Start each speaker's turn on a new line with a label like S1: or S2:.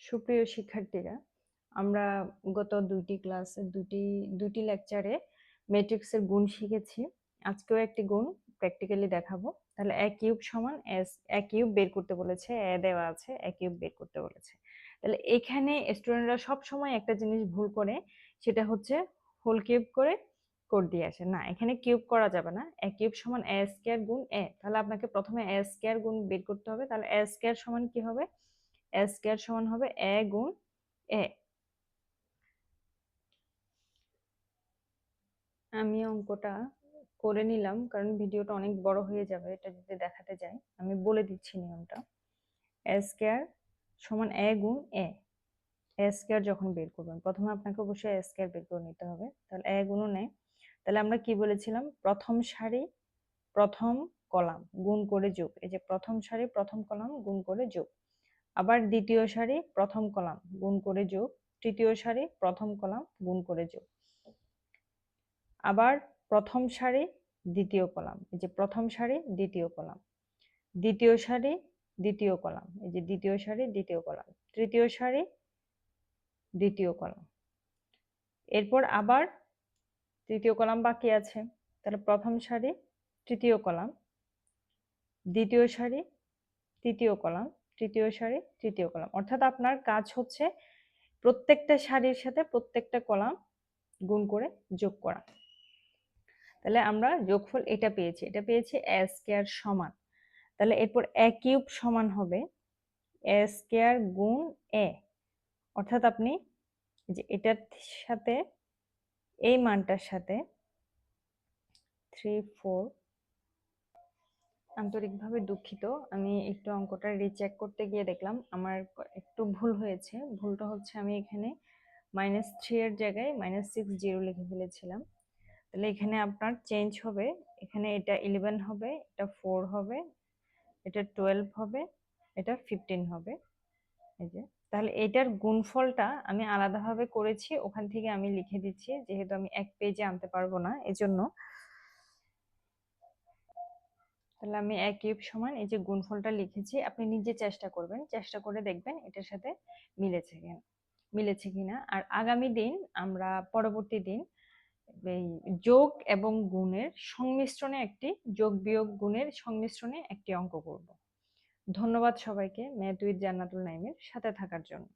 S1: সুপ্রিয় শিক্ষার্থীরা, আমরা গত দুটি লেকচারে ম্যাট্রিক্সের গুণ শিখেছি। আজকেও একটি গুণ প্র্যাকটিক্যালি দেখাবো। তাহলে a কিউব সমান a কিউব বের করতে বলেছে, a দেওয়া আছে, a কিউব বের করতে বলেছে। তাহলে এখানে স্টুডেন্টরা সব সময় একটা জিনিস ভুল করে, সেটা হচ্ছে হোল কিউব করে কোড দিয়ে আসে। না, এখানে কিউব করা যাবে না। a কিউব সমান a স্কয়ার গুণ a। তাহলে আপনাকে প্রথমে a স্কয়ার গুণ বের করতে হবে। তাহলে a স্কয়ার সমান কি হবে? a স্কয়ার সমান হবে a গুণ a। আমি অঙ্কটা করে নিলাম, কারণ ভিডিওটা অনেক বড় হয়ে যাবে এটা যদি দেখাতে যাই। আমি বলে দিচ্ছি নিয়মটা। a স্কয়ার সমান a গুণ a। a স্কয়ার যখন বের করবেন, প্রথমে আপনাকে অবশ্যই a স্কয়ার বের করে নিতে হবে। তাহলে a গুণন a। তাহলে আমরা কি বলেছিলাম? প্রথম সারি প্রথম কলাম গুণ করে যোগ। এই যে প্রথম সারি প্রথম কলাম গুণ করে যোগ। আবার দ্বিতীয় সারি প্রথম কলাম গুণ করে যোগ। তৃতীয় সারি প্রথম কলাম গুণ করে যোগ। আবার প্রথম সারি দ্বিতীয় কলাম, এই যে প্রথম সারি দ্বিতীয় কলাম। দ্বিতীয় সারি দ্বিতীয় কলাম, এই যে দ্বিতীয় সারি দ্বিতীয় কলাম। তৃতীয় সারি দ্বিতীয় কলাম। এরপর আবার তৃতীয় কলাম বাকি আছে। তাহলে প্রথম সারি তৃতীয় কলাম, দ্বিতীয় সারি তৃতীয় কলাম, তৃতীয় সারি তৃতীয় কলাম। অর্থাৎ আপনার কাজ হচ্ছে প্রত্যেকটা সারির সাথে প্রত্যেকটা কলাম গুণ করে যোগ করা। তাহলে আমরা যোগফল এটা পেয়েছি a স্কয়ার সমান। তাহলে এরপর a কিউব সমান হবে a স্কয়ার গুণ a। অর্থাৎ আপনি যে এটার সাথে এই মানটার সাথে 3 4, আন্তরিকভাবে দুঃখিত, আমি একটু অঙ্কটা রিচেক করতে গিয়ে দেখলাম আমার একটু ভুল হয়েছে। ভুলটা হচ্ছে আমি এখানে -3 এর জায়গায় -60 লিখে ফেলেছিলাম। তাহলে এখানে আপনার চেঞ্জ হবে, এখানে এটা 11 হবে, এটা 4 হবে, এটা 12 হবে, এটা 15 হবে। এই যে, তাহলে এটার গুণফলটা আমি আলাদাভাবে করেছি, ওখান থেকে আমি লিখে দিচ্ছি, যেহেতু আমি এক পেজে আনতে পারবো না এজন্য। তাহলে আমি a কিউব সমান এই যে গুণফলটা লিখেছি, আপনি নিজে চেষ্টা করবেন, চেষ্টা করে দেখবেন এটার সাথে মিলেছে কিনা। আর আগামী দিন আমরা পরবর্তী দিন এই যোগ এবং গুণের সংমিশ্রণে একটি যোগ বিয়োগ গুণের সংমিশ্রণে একটি অঙ্ক করব। ধন্যবাদ সবাইকে ম্যাথ উইথ জান্নাতুল নাইমের সাথে থাকার জন্য।